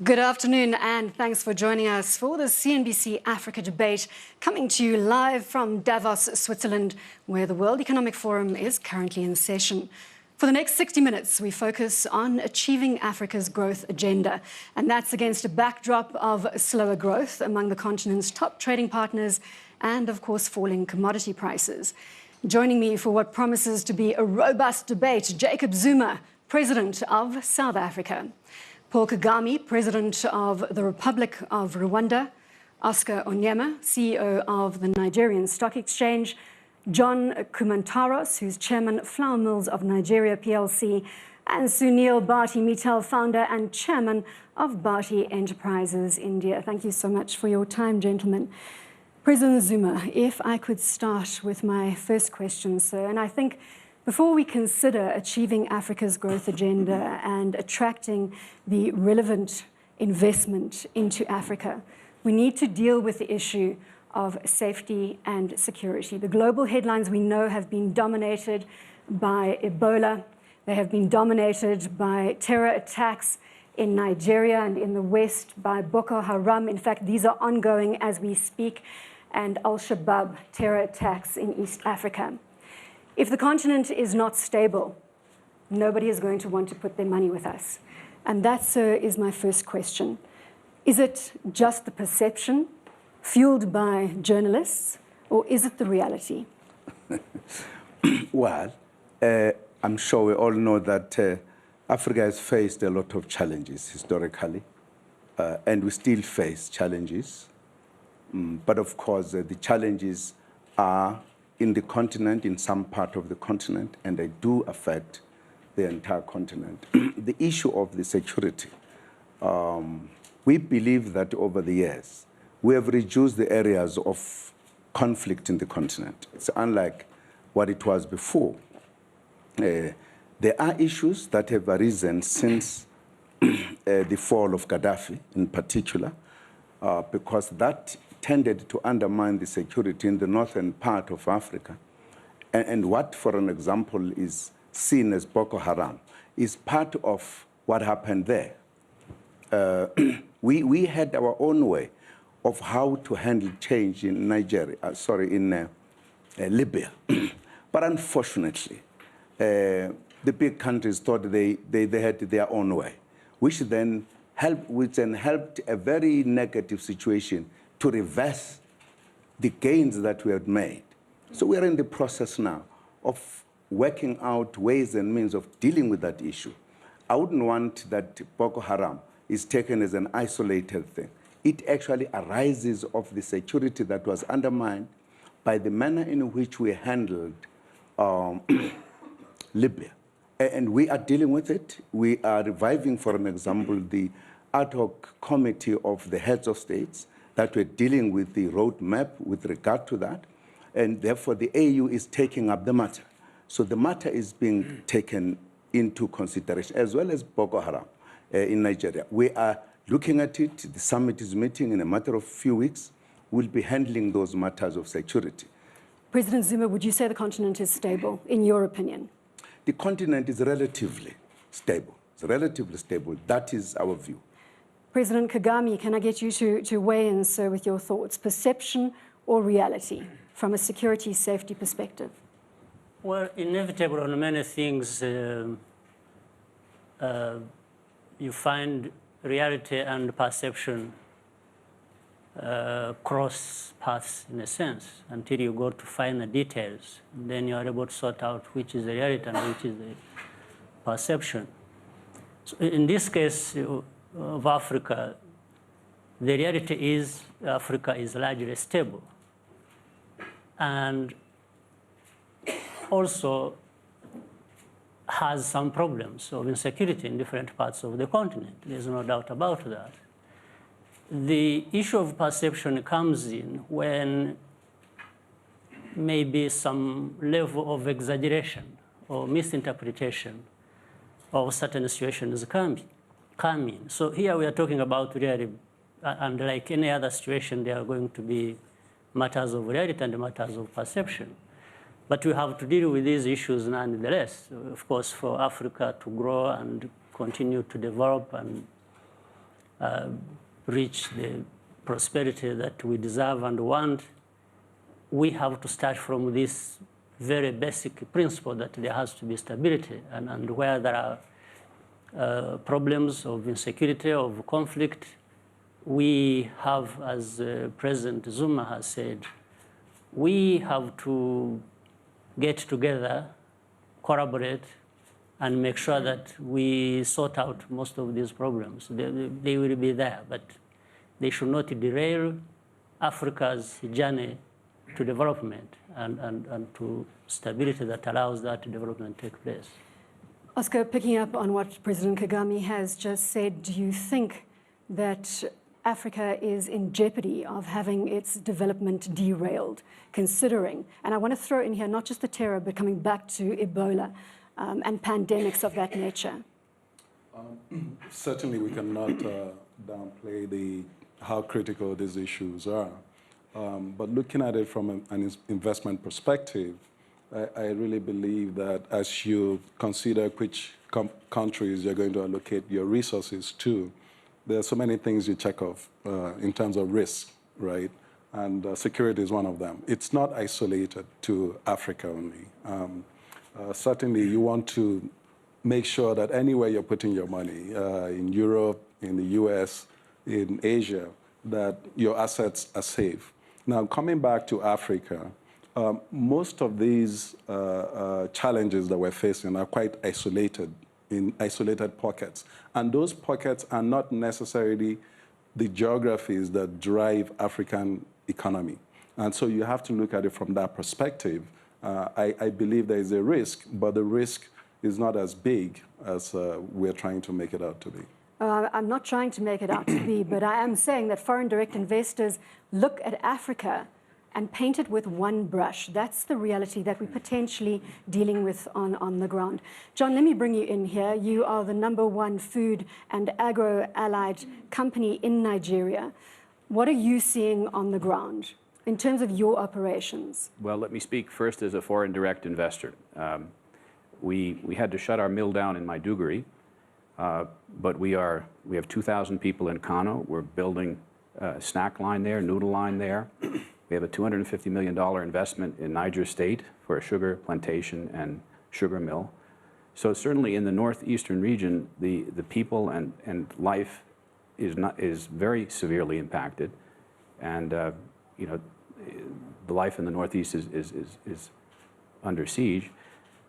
Good afternoon and thanks for joining us for the CNBC Africa debate, coming to you live from Davos, Switzerland, where the World Economic Forum is currently in session. For the next 60 minutes, we focus on achieving Africa's growth agenda, and that's against a backdrop of slower growth among the continent's top trading partners and, of course, falling commodity prices. Joining me for what promises to be a robust debate, Jacob Zuma, President of South Africa. Paul Kagame, President of the Republic of Rwanda, Oscar Onyema, CEO of the Nigerian Stock Exchange, John Coumantaros, who's Chairman Flour Mills of Nigeria PLC, and Sunil Bharti, Mittal, founder and Chairman of Bharti Enterprises India. Thank you so much for your time, gentlemen. President Zuma, if I could start with my first question, sir, and I think before we consider achieving Africa's growth agenda and attracting the relevant investment into Africa, we need to deal with the issue of safety and security. The global headlines we know have been dominated by Ebola. They have been dominated by terror attacks in Nigeria and in the West by Boko Haram. In fact, these are ongoing as we speak, and Al-Shabaab terror attacks in East Africa. If the continent is not stable, nobody is going to want to put their money with us. And that, sir, is my first question. Is it just the perception fueled by journalists, or is it the reality? Well, I'm sure we all know that Africa has faced a lot of challenges historically, and we still face challenges. But of course, the challenges are in the continent, in some part of the continent, and they do affect the entire continent. The issue of the security, we believe that over the years, we have reduced the areas of conflict in the continent. It's unlike what it was before. There are issues that have arisen since the fall of Gaddafi in particular, because that tended to undermine the security in the northern part of Africa. And what, for an example, is seen as Boko Haram is part of what happened there. We had our own way of how to handle change in Libya. But unfortunately, the big countries thought they had their own way, which then helped a very negative situation to reverse the gains that we had made. So we are in the process now of working out ways and means of dealing with that issue. I wouldn't want that Boko Haram is taken as an isolated thing. It actually arises of the security that was undermined by the manner in which we handled Libya. And we are dealing with it. We are reviving, for an example, the ad hoc committee of the heads of states that we're dealing with the roadmap with regard to that, and therefore the AU is taking up the matter. So the matter is being taken into consideration, as well as Boko Haram in Nigeria. We are looking at it. The summit is meeting in a matter of few weeks. We'll be handling those matters of security. President Zuma, would you say the continent is stable, in your opinion? The continent is relatively stable. It's relatively stable. That is our view. President Kagame, can I get you to weigh in, sir, with your thoughts? Perception or reality from a security safety perspective? Well, inevitable on many things, you find reality and perception cross paths in a sense until you go to find the details. And then you are able to sort out which is the reality and which is the perception. So in this case, of Africa, the reality is Africa is largely stable and also has some problems of insecurity in different parts of the continent. There's no doubt about that. The issue of perception comes in when maybe some level of exaggeration or misinterpretation of certain situations come in. So here we are talking about reality, and like any other situation, there are going to be matters of reality and matters of perception. But we have to deal with these issues nonetheless, of course, for Africa to grow and continue to develop and reach the prosperity that we deserve and want, we have to start from this very basic principle that there has to be stability. And where there are problems of insecurity, of conflict, we have, as President Zuma has said, we have to get together, collaborate, and make sure that we sort out most of these problems. They will be there, but they should not derail Africa's journey to development and to stability that allows that development to take place. Oscar, picking up on what President Kagame has just said, do you think that Africa is in jeopardy of having its development derailed, considering, and I want to throw in here not just the terror, but coming back to Ebola and pandemics of that nature? Certainly we cannot downplay how critical these issues are. But looking at it from an investment perspective, I really believe that as you consider which countries you're going to allocate your resources to, there are so many things you check off in terms of risk, right? And security is one of them. It's not isolated to Africa only. Certainly you want to make sure that anywhere you're putting your money, in Europe, in the US, in Asia, that your assets are safe. Now, coming back to Africa, most of these challenges that we're facing are quite isolated, in isolated pockets. And those pockets are not necessarily the geographies that drive African economy. And so you have to look at it from that perspective. I believe there is a risk, but the risk is not as big as we're trying to make it out to be. I'm not trying to make it out to be, but I am saying that foreign direct investors look at Africa and paint it with one brush. That's the reality that we're potentially dealing with on the ground. John, let me bring you in here. You are the #1 food and agro-allied company in Nigeria. What are you seeing on the ground in terms of your operations? Well, let me speak first as a foreign direct investor. We had to shut our mill down in Maiduguri, but we have 2,000 people in Kano. We're building a snack line there, noodle line there. We have a $250 million investment in Niger State for a sugar plantation and sugar mill. So certainly in the northeastern region, the people and life is very severely impacted, and you know, the life in the Northeast is under siege.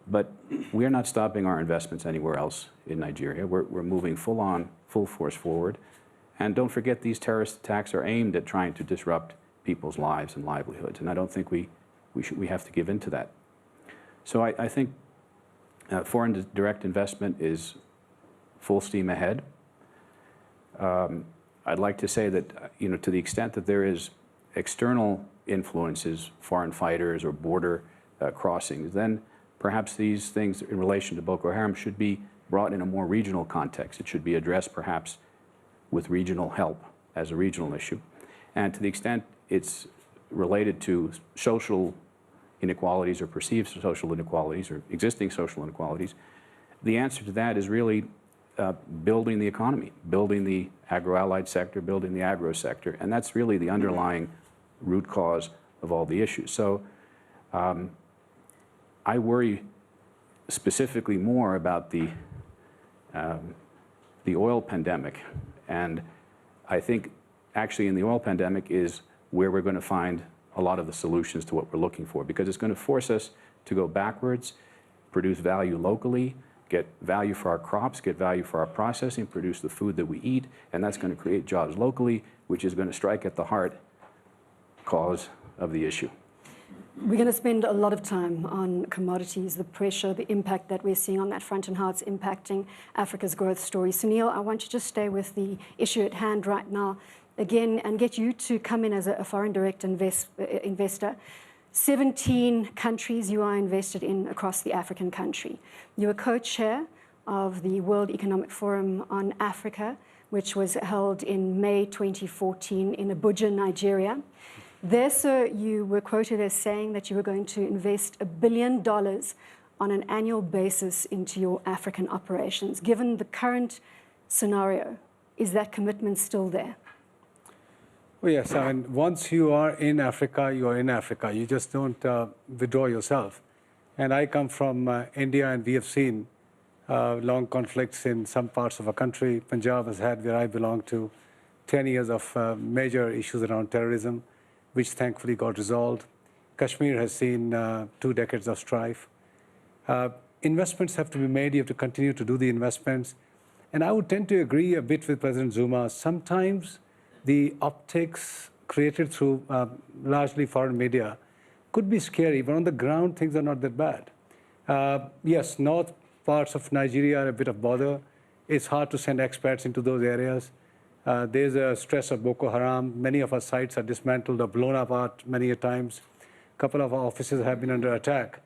But we're not stopping our investments anywhere else in Nigeria. We're moving full force forward. And don't forget, these terrorist attacks are aimed at trying to disrupt people's lives and livelihoods. And I don't think we have to give in to that. So I think foreign direct investment is full steam ahead. I'd like to say that, you know, to the extent that there is external influences, foreign fighters or border crossings, then perhaps these things in relation to Boko Haram should be brought in a more regional context. It should be addressed perhaps with regional help as a regional issue. And to the extent it's related to social inequalities or perceived social inequalities or existing social inequalities, the answer to that is really building the economy, building the agro-allied sector, building the agro sector. And that's really the underlying root cause of all the issues. So I worry specifically more about the oil pandemic. And I think actually in the oil pandemic is where we're going to find a lot of the solutions to what we're looking for, because it's going to force us to go backwards, produce value locally, get value for our crops, get value for our processing, produce the food that we eat, and that's going to create jobs locally, which is going to strike at the heart cause of the issue. We're going to spend a lot of time on commodities, the pressure, the impact that we're seeing on that front and how it's impacting Africa's growth story. Sunil, I want you to just stay with the issue at hand right now again and get you to come in as a foreign direct investor. 17 countries you are invested in across the African country. You are co-chair of the World Economic Forum on Africa, which was held in May 2014 in Abuja, Nigeria. There, sir, you were quoted as saying that you were going to invest $1 billion on an annual basis into your African operations. Given the current scenario Is that commitment still there? Well, yes. I mean, once you are in Africa, you are in Africa. You just don't withdraw yourself. And I come from India, and we have seen long conflicts in some parts of our country. Punjab has had, where I belong to, 10 years of major issues around terrorism, which thankfully got resolved. Kashmir has seen 2 decades of strife. Investments have to be made. You have to continue to do the investments. And I would tend to agree a bit with President Zuma. Sometimes the optics created through largely foreign media could be scary, but on the ground, things are not that bad. Yes, north parts of Nigeria are a bit of bother. It's hard to send expats into those areas. There's a stress of Boko Haram. Many of our sites are dismantled or blown apart many a times. A couple of our offices have been under attack.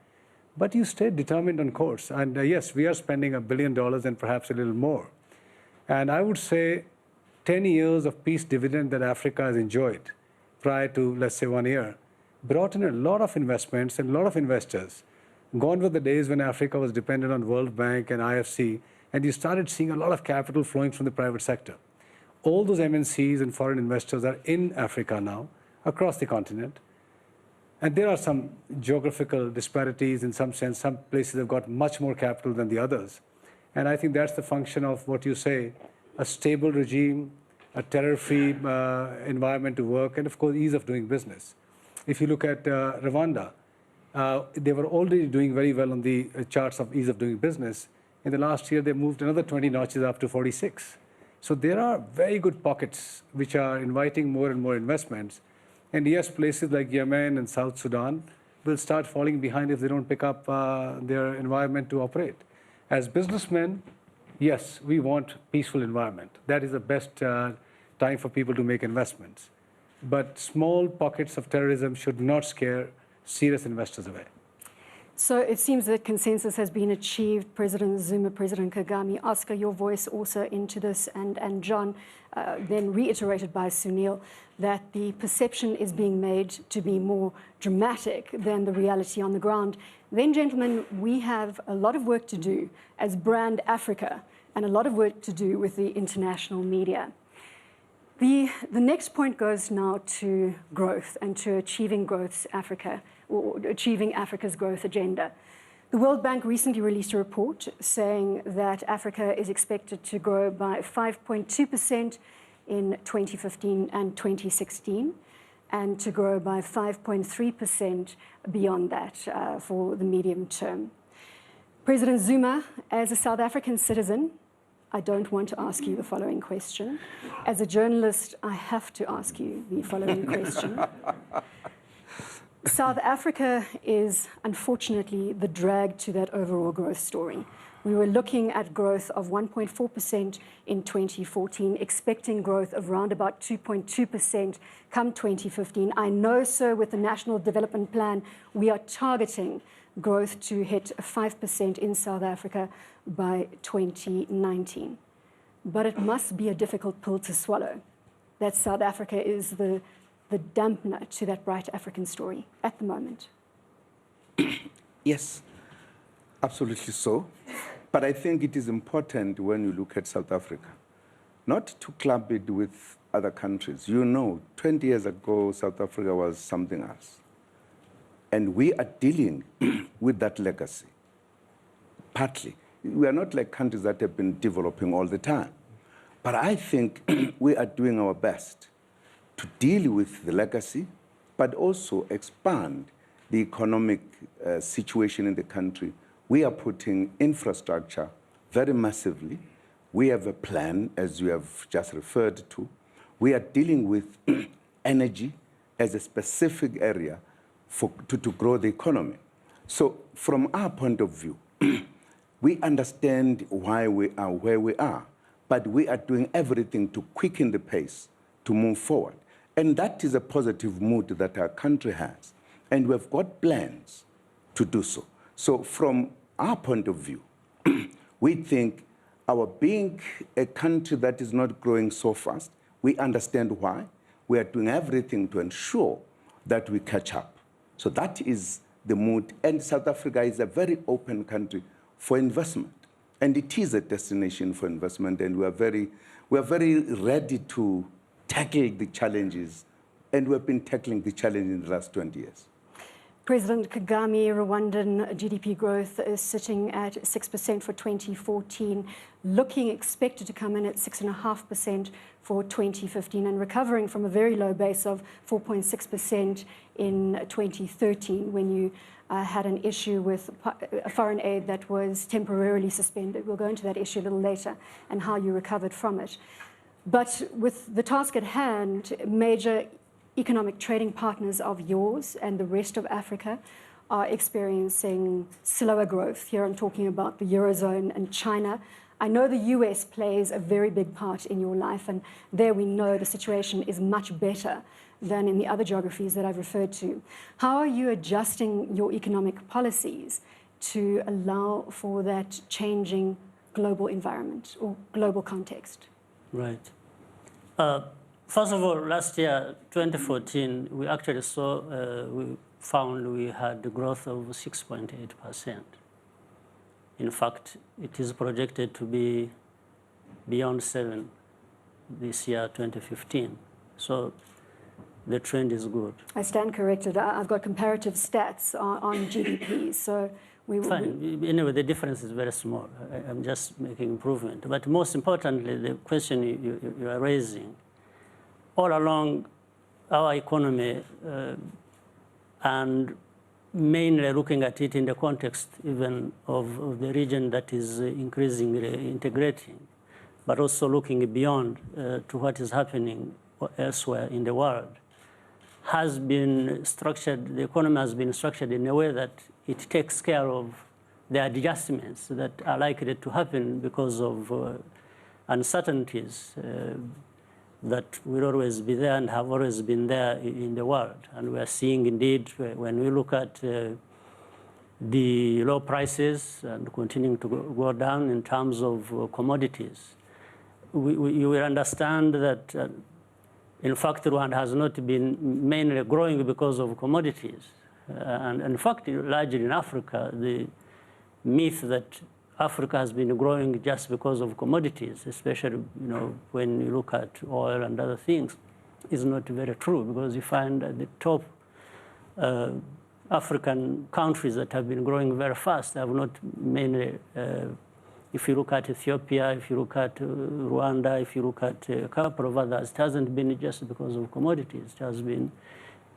But you stay determined on course. And yes, we are spending $1 billion and perhaps a little more. And I would say 10 years of peace dividend that Africa has enjoyed prior to, let's say, 1 year, brought in a lot of investments and a lot of investors. Gone were the days when Africa was dependent on World Bank and IFC, and you started seeing a lot of capital flowing from the private sector. All those MNCs and foreign investors are in Africa now, across the continent. And there are some geographical disparities in some sense. Some places have got much more capital than the others. And I think that's the function of what you say, a stable regime, a terror-free environment to work, and of course, ease of doing business. If you look at Rwanda, they were already doing very well on the charts of ease of doing business. In the last year, they moved another 20 notches up to 46. So there are very good pockets which are inviting more and more investments. And yes, places like Yemen and South Sudan will start falling behind if they don't pick up their environment to operate. As businessmen, yes, we want peaceful environment. That is the best time for people to make investments. But small pockets of terrorism should not scare serious investors away. So it seems that consensus has been achieved. President Zuma, President Kagame, Oscar, your voice also into this, and John, then reiterated by Sunil, that the perception is being made to be more dramatic than the reality on the ground. Then, gentlemen, we have a lot of work to do as Brand Africa and a lot of work to do with the international media. The next point goes now to growth and to achieving growth's Africa, or achieving Africa's growth agenda. The World Bank recently released a report saying that Africa is expected to grow by 5.2% in 2015 and 2016, and to grow by 5.3% beyond that for the medium term. President Zuma, as a South African citizen, I don't want to ask you the following question. As a journalist, I have to ask you the following question. South Africa is, unfortunately, the drag to that overall growth story. We were looking at growth of 1.4% in 2014, expecting growth of around about 2.2% come 2015. I know, sir, with the National Development Plan, we are targeting growth to hit 5% in South Africa by 2019. But it must be a difficult pill to swallow, that South Africa is the dampener to that bright African story at the moment. Yes, absolutely so. But I think it is important when you look at South Africa, not to club it with other countries. You know, 20 years ago, South Africa was something else. And we are dealing with that legacy, partly. We are not like countries that have been developing all the time. But I think we are doing our best to deal with the legacy, but also expand the economic situation in the country. We are putting infrastructure very massively. We have a plan, as you have just referred to. We are dealing with energy as a specific area to grow the economy. So from our point of view, we understand why we are where we are, but we are doing everything to quicken the pace, to move forward. And that is a positive mood that our country has. And we've got plans to do so. So from our point of view, we think our being a country that is not growing so fast, we understand why. We are doing everything to ensure that we catch up. So that is the mood. And South Africa is a very open country for investment. And it is a destination for investment. And we're We are very ready to tackle the challenges, and we've been tackling the challenge in the last 20 years. President Kagame, Rwandan GDP growth is sitting at 6% for 2014, expected to come in at 6.5% for 2015, and recovering from a very low base of 4.6% in 2013 when you had an issue with foreign aid that was temporarily suspended. We'll go into that issue a little later and how you recovered from it. But with the task at hand, major economic trading partners of yours and the rest of Africa are experiencing slower growth. Here I'm talking about the Eurozone and China. I know the US plays a very big part in your life, and there we know the situation is much better than in the other geographies that I've referred to. How are you adjusting your economic policies to allow for that changing global environment or global context? Right. First of all, last year, 2014, we actually saw, we found we had a growth of 6.8%. In fact, it is projected to be beyond 7 this year, 2015. So the trend is good. I stand corrected. I've got comparative stats on GDP, so we will... Fine. Anyway, the difference is very small. I'm just making improvement. But most importantly, the question you are raising, all along our economy, and mainly looking at it in the context even of the region that is increasingly integrating, but also looking beyond to what is happening elsewhere in the world, has been structured, the economy has been structured in a way that it takes care of the adjustments that are likely to happen because of uncertainties that will always be there and have always been there in the world. And we are seeing indeed, when we look at the low prices and continuing to go down in terms of commodities, you will understand that, in fact, Rwanda has not been mainly growing because of commodities. And in fact, largely in Africa, the myth that Africa has been growing just because of commodities, especially when you look at oil and other things, is not very true, because you find that the top African countries that have been growing very fast have not mainly, if you look at Ethiopia, if you look at Rwanda, if you look at a couple of others, it hasn't been just because of commodities. It has been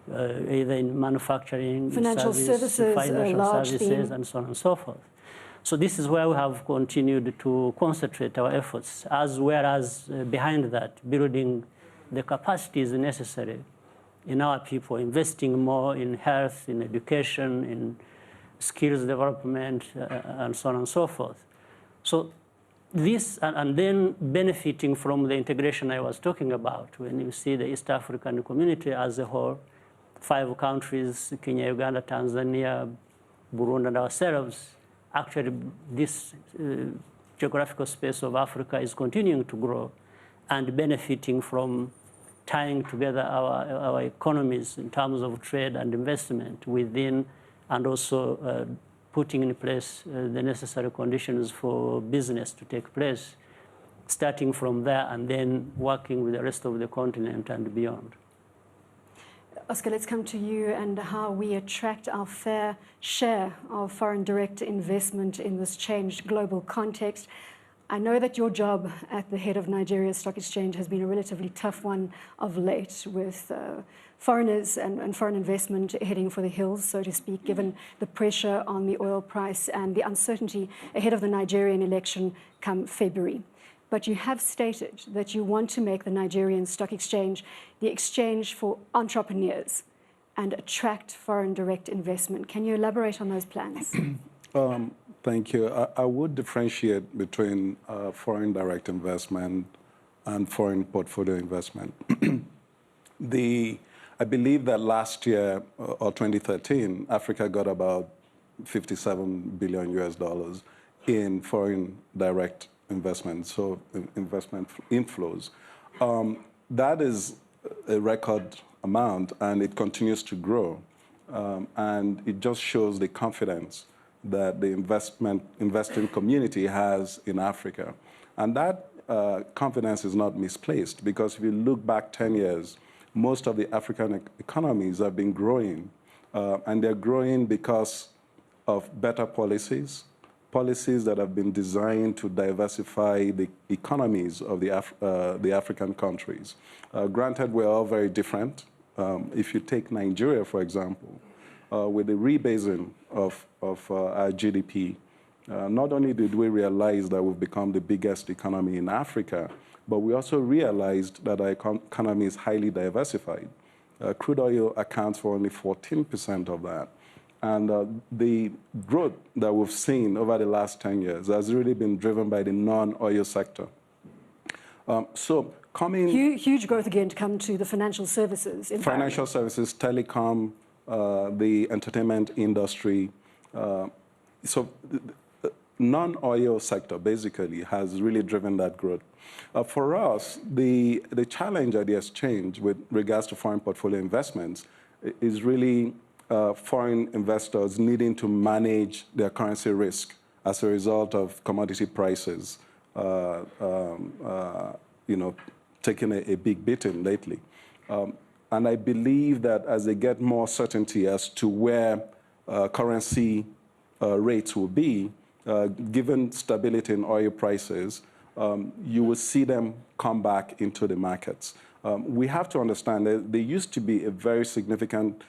either in manufacturing, financial services, and so on and so forth. So this is where we have continued to concentrate our efforts, as well as behind that, building the capacities necessary in our people, investing more in health, in education, in skills development, and so on and so forth. So this, and then benefiting from the integration I was talking about, when you see the East African community as a whole, 5 countries, Kenya, Uganda, Tanzania, Burundi, and ourselves, actually this geographical space of Africa is continuing to grow and benefiting from tying together our economies in terms of trade and investment within, and also putting in place the necessary conditions for business to take place, starting from there and then working with the rest of the continent and beyond. Oscar, let's come to you and how we attract our fair share of foreign direct investment in this changed global context. I know that your job at the head of Nigeria's stock exchange has been a relatively tough one of late, with foreigners and foreign investment heading for the hills, so to speak, given the pressure on the oil price and the uncertainty ahead of the Nigerian election come February. But you have stated that you want to make the Nigerian Stock Exchange the exchange for entrepreneurs and attract foreign direct investment. Can you elaborate on those plans? Thank you. I would differentiate between foreign direct investment and foreign portfolio investment. I believe that last year, or 2013, Africa got about $57 billion in foreign direct investment, so investment inflows. That is a record amount, and it continues to grow. And it just shows the confidence that the investing community has in Africa. And that confidence is not misplaced, because if you look back 10 years, most of the African economies have been growing, and they're growing because of better policies that have been designed to diversify the economies of the African countries. Granted, we're all very different. If you take Nigeria, for example, with the rebasing of our GDP, not only did we realize that we've become the biggest economy in Africa, but we also realized that our economy is highly diversified. Crude oil accounts for only 14% of that. And the growth that we've seen over the last 10 years has really been driven by the non-oil sector. Huge growth again to come to the financial services. Financial services, telecom, the entertainment industry. So non-oil sector basically has really driven that growth. For us, the challenge at the exchange with regards to foreign portfolio investments is really foreign investors needing to manage their currency risk as a result of commodity prices, taking a big beating lately. And I believe that as they get more certainty as to where currency rates will be, given stability in oil prices, you will see them come back into the markets. We have to understand that there used to be a very significant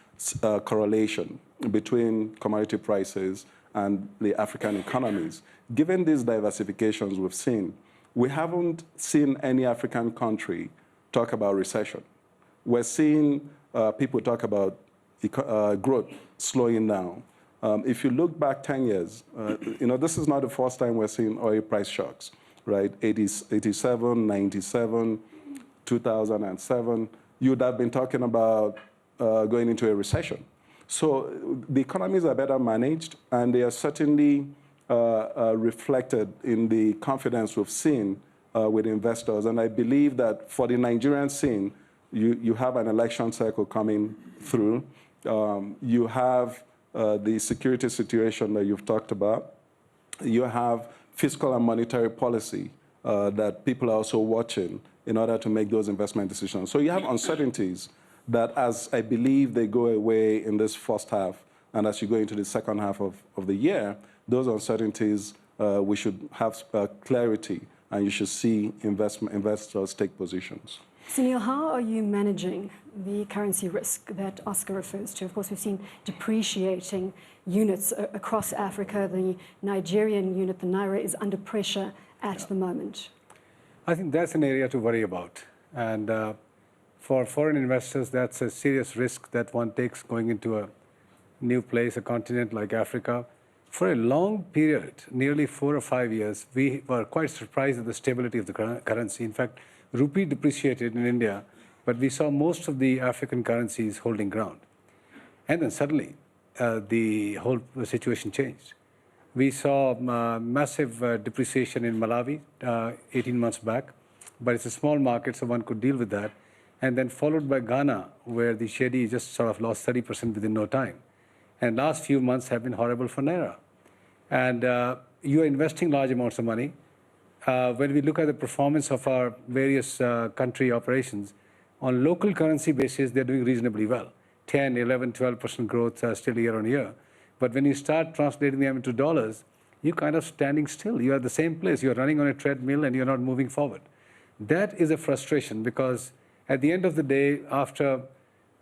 correlation between commodity prices and the African economies. Given these diversifications we've seen, we haven't seen any African country talk about recession. We're seeing people talk about growth slowing down. If you look back 10 years, this is not the first time we're seeing oil price shocks, right? 87, 97, 2007, you would have been talking about going into a recession. So the economies are better managed, and they are certainly reflected in the confidence we've seen with investors. And I believe that for the Nigerian scene, you have an election cycle coming through. You have the security situation that you've talked about. You have fiscal and monetary policy that people are also watching in order to make those investment decisions. So you have uncertainties that, as I believe they go away in this first half, and as you go into the second half of the year, those uncertainties, we should have clarity, and you should see investors take positions. Sunil, how are you managing the currency risk that Oscar refers to? Of course, we've seen depreciating units across Africa. The Nigerian unit, the Naira, is under pressure at the moment. I think that's an area to worry about. And for foreign investors, that's a serious risk that one takes going into a new place, a continent like Africa. For a long period, nearly 4 or 5 years, we were quite surprised at the stability of the currency. In fact, rupee depreciated in India, but we saw most of the African currencies holding ground. And then suddenly, the whole situation changed. We saw massive depreciation in Malawi 18 months back, but it's a small market, so one could deal with that. And then followed by Ghana, where the Shedi just sort of lost 30% within no time. And last few months have been horrible for Naira. And you are investing large amounts of money. When we look at the performance of our various country operations, on local currency basis, they're doing reasonably well. 10, 11, 12% growth still year on year. But when you start translating them into dollars, you're kind of standing still. You're at the same place. You're running on a treadmill and you're not moving forward. That is a frustration, because at the end of the day, after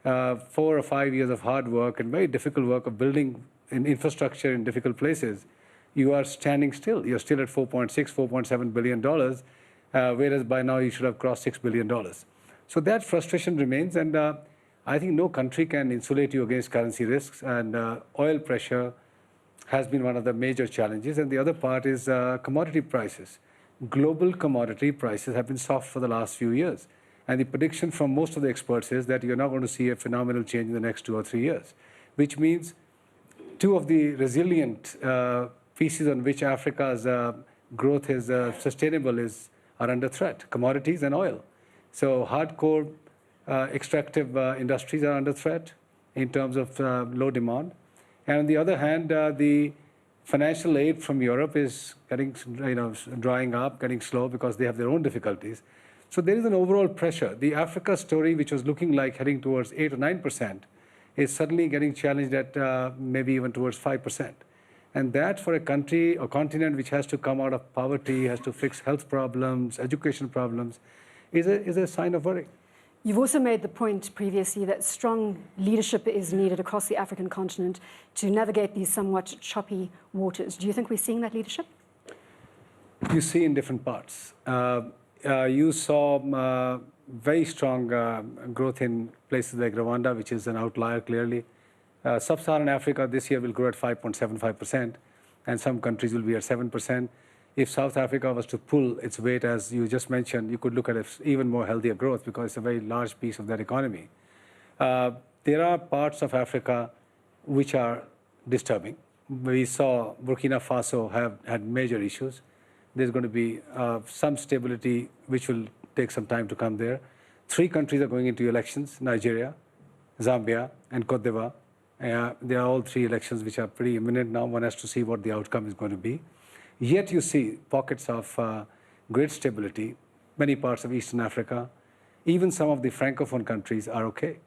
4 or 5 years of hard work and very difficult work of building an infrastructure in difficult places, you are standing still. You're still at $4.6, $4.7 billion, whereas by now you should have crossed $6 billion. So that frustration remains, and I think no country can insulate you against currency risks, and oil pressure has been one of the major challenges. And the other part is commodity prices. Global commodity prices have been soft for the last few years. And the prediction from most of the experts is that you're not going to see a phenomenal change in the next 2 or 3 years, which means 2 of the resilient pieces on which Africa's growth is sustainable are under threat: commodities and oil. So hardcore extractive industries are under threat in terms of low demand. And on the other hand, the Financial aid from Europe is getting, drying up, getting slow because they have their own difficulties. So there is an overall pressure. The Africa story, which was looking like heading towards 8 or 9%, is suddenly getting challenged at maybe even towards 5%. And that for a country or continent which has to come out of poverty, has to fix health problems, education problems, is a sign of worry. You've also made the point previously that strong leadership is needed across the African continent to navigate these somewhat choppy waters. Do you think we're seeing that leadership? You see in different parts. You saw very strong growth in places like Rwanda, which is an outlier clearly. Sub-Saharan Africa this year will grow at 5.75%, and some countries will be at 7%. If South Africa was to pull its weight, as you just mentioned, you could look at even more healthier growth because it's a very large piece of that economy. There are parts of Africa which are disturbing. We saw Burkina Faso have had major issues. There's going to be some stability which will take some time to come there. 3 countries are going into elections: Nigeria, Zambia, and Cote d'Ivoire. They are all 3 elections which are pretty imminent now. One has to see what the outcome is going to be. Yet you see pockets of great stability. Many parts of Eastern Africa, even some of the Francophone countries are okay.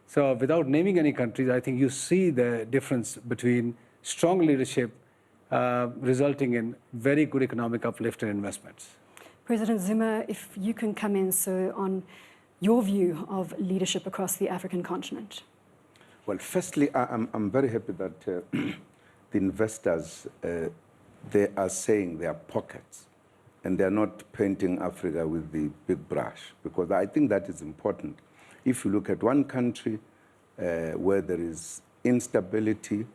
So without naming any countries, I think you see the difference between strong leadership resulting in very good economic uplift and investments. President Zuma, if you can come in, so on your view of leadership across the African continent. Well, firstly, I'm very happy that the investors, they are saying there are pockets, and they're not painting Africa with the big brush, because I think that is important. If you look at one country where there is instability,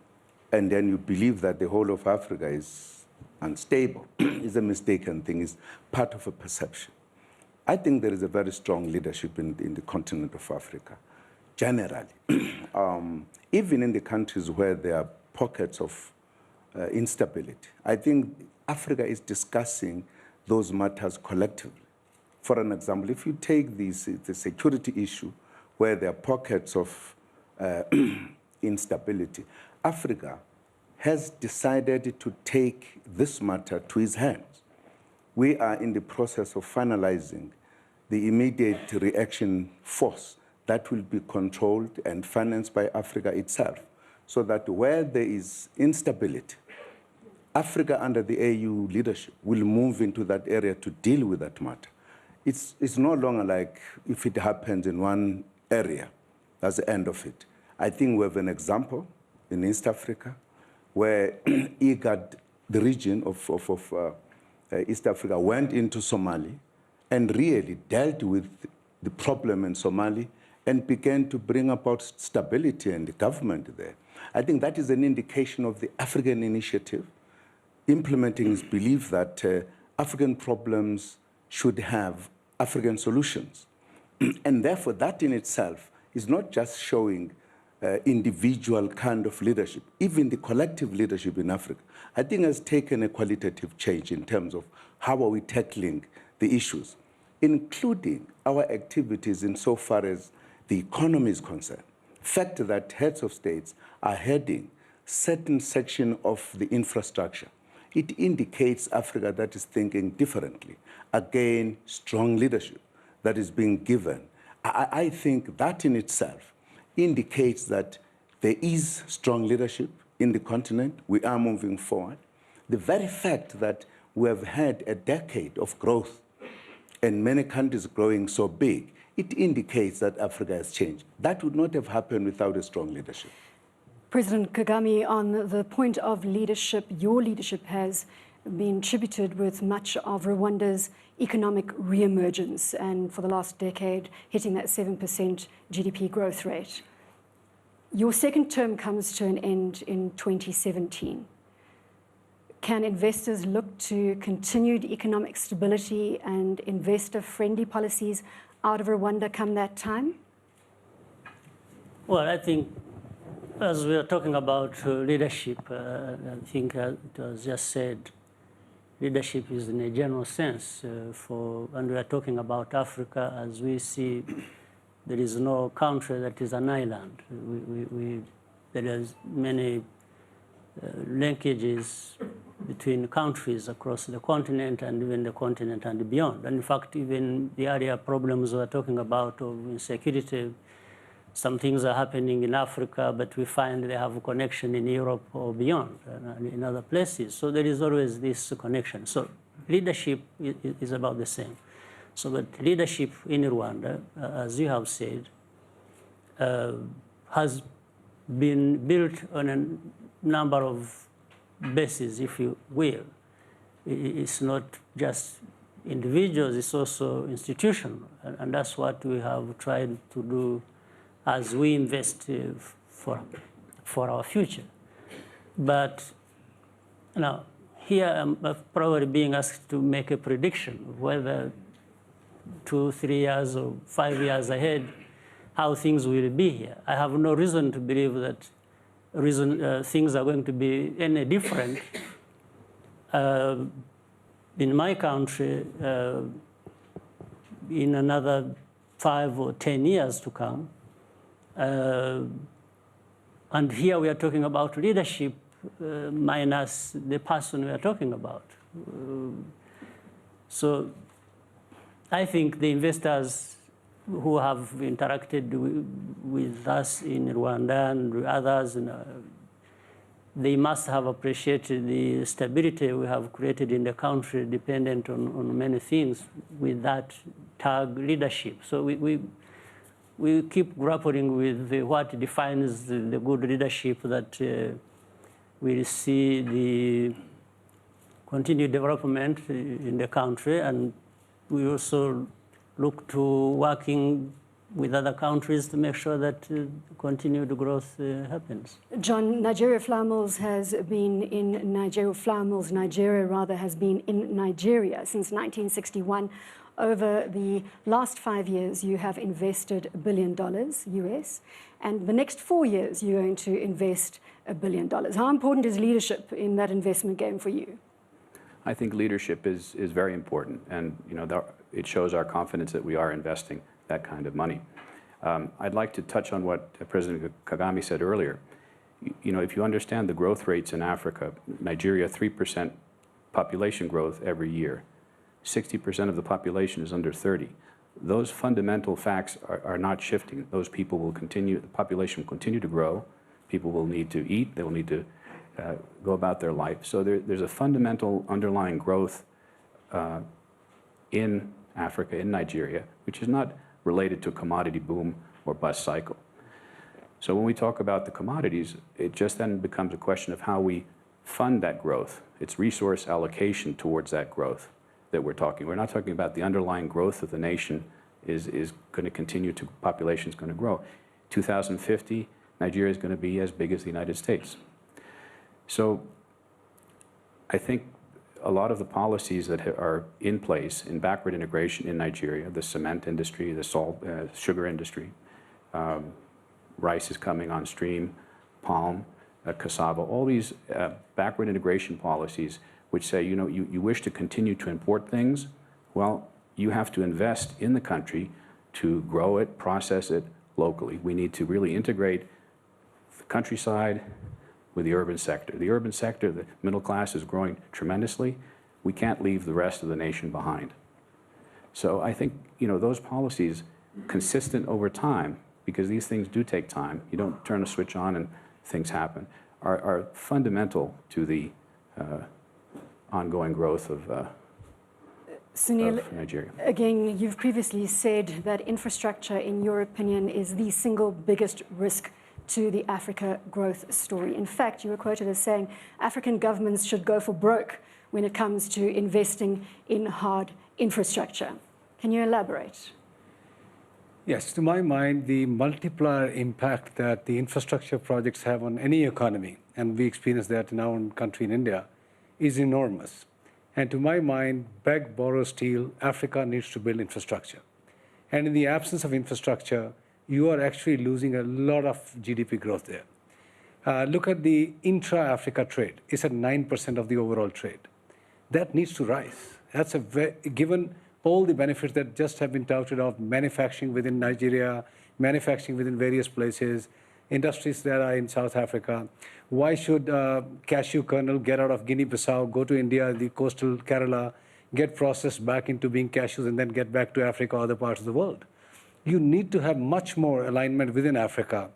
and then you believe that the whole of Africa is unstable, is a mistaken thing, is part of a perception. I think there is a very strong leadership in the continent of Africa, generally. Even in the countries where there are pockets of instability, I think Africa is discussing those matters collectively. For an example, if you take the security issue, where there are pockets of instability, Africa has decided to take this matter to its hands. We are in the process of finalizing the immediate reaction force that will be controlled and financed by Africa itself, so that where there is instability, Africa under the AU leadership will move into that area to deal with that matter. It's no longer like if it happens in one area, that's the end of it. I think we have an example in East Africa where IGAD, the region of East Africa, went into Somalia and really dealt with the problem in Somalia and began to bring about stability and the government there. I think that is an indication of the African initiative implementing its belief that African problems should have African solutions. And therefore, that in itself is not just showing individual kind of leadership. Even the collective leadership in Africa, I think, has taken a qualitative change in terms of how are we tackling the issues, including our activities insofar as the economy is concerned. The fact that heads of states are heading certain section of the infrastructure, it indicates Africa that is thinking differently. Again, strong leadership that is being given. I think that in itself indicates that there is strong leadership in the continent. We are moving forward. The very fact that we have had a decade of growth and many countries growing so big, it indicates that Africa has changed. That would not have happened without a strong leadership. President Kagame, on the point of leadership, your leadership has been tributed with much of Rwanda's economic reemergence, and for the last decade, hitting that 7% GDP growth rate. Your second term comes to an end in 2017. Can investors look to continued economic stability and investor-friendly policies out of Rwanda come that time? Well, I think as we are talking about leadership, I think it was just said, leadership is in a general sense and we are talking about Africa as we see there is no country that is an island. There is many linkages between countries across the continent and even the continent and beyond. And in fact, even the area problems we're talking about of insecurity, some things are happening in Africa, but we find they have a connection in Europe or beyond and in other places. So there is always this connection. So leadership is about the same. So but leadership in Rwanda, as you have said, has been built on a number of bases, if you will. It's not just individuals, it's also institutional. And that's what we have tried to do as we invest for our future. But now, here I'm probably being asked to make a prediction of whether 2, 3 years or 5 years ahead, how things will be here. I have no reason to believe that things are going to be any different in my country in another 5 or 10 years to come. And here we are talking about leadership minus the person we are talking about. So I think the investors who have interacted with us in Rwanda and others, they must have appreciated the stability we have created in the country, dependent on many things, with that tag leadership. So we keep grappling with what defines the good leadership that will see the continued development in the country, and we also look to working with other countries to make sure that continued growth happens. John, Nigeria Flour Mills has been in Nigeria, Flour Mills Nigeria rather, has been in Nigeria since 1961. Over the last 5 years, you have invested $1 billion US, and the next 4 years, you're going to invest $1 billion. How important is leadership in that investment game for you? I think leadership is very important, and it shows our confidence that we are investing that kind of money. I'd like to touch on what President Kagame said earlier. If you understand the growth rates in Africa, Nigeria, 3% population growth every year. 60% of the population is under 30. Those fundamental facts are not shifting. Those people will continue, the population will continue to grow. People will need to eat, they will need to go about their life. So there's a fundamental underlying growth in Africa, in Nigeria, which is not related to commodity boom or bust cycle. So when we talk about the commodities, it just then becomes a question of how we fund that growth. It's resource allocation towards that growth that we're talking. We're not talking about the underlying growth of the nation is going to continue to, population is going to grow. 2050, Nigeria is going to be as big as the United States. So I think a lot of the policies that are in place in backward integration in Nigeria, the cement industry, the salt, sugar industry, rice is coming on stream, palm, cassava, all these backward integration policies which say, you wish to continue to import things, well, you have to invest in the country to grow it, process it locally. We need to really integrate the countryside with the urban sector. The urban sector, the middle class is growing tremendously. We can't leave the rest of the nation behind. So I think, those policies consistent over time, because these things do take time, you don't turn a switch on and things happen, are fundamental to the ongoing growth of Sunil, Nigeria. Again, you've previously said that infrastructure, in your opinion, is the single biggest risk to the Africa growth story. In fact, you were quoted as saying African governments should go for broke when it comes to investing in hard infrastructure. Can you elaborate? Yes, to my mind, the multiplier impact that the infrastructure projects have on any economy, and we experience that in our own country in India, is enormous. And to my mind, beg, borrow, steal, Africa needs to build infrastructure. And in the absence of infrastructure, you are actually losing a lot of GDP growth there. Look at the intra-Africa trade. It's at 9% of the overall trade. That needs to rise. That's given all the benefits that just have been touted of manufacturing within Nigeria, manufacturing within various places, industries that are in South Africa. Why should cashew kernel get out of Guinea-Bissau, go to India, the coastal Kerala, get processed back into being cashews, and then get back to Africa or other parts of the world? You need to have much more alignment within Africa.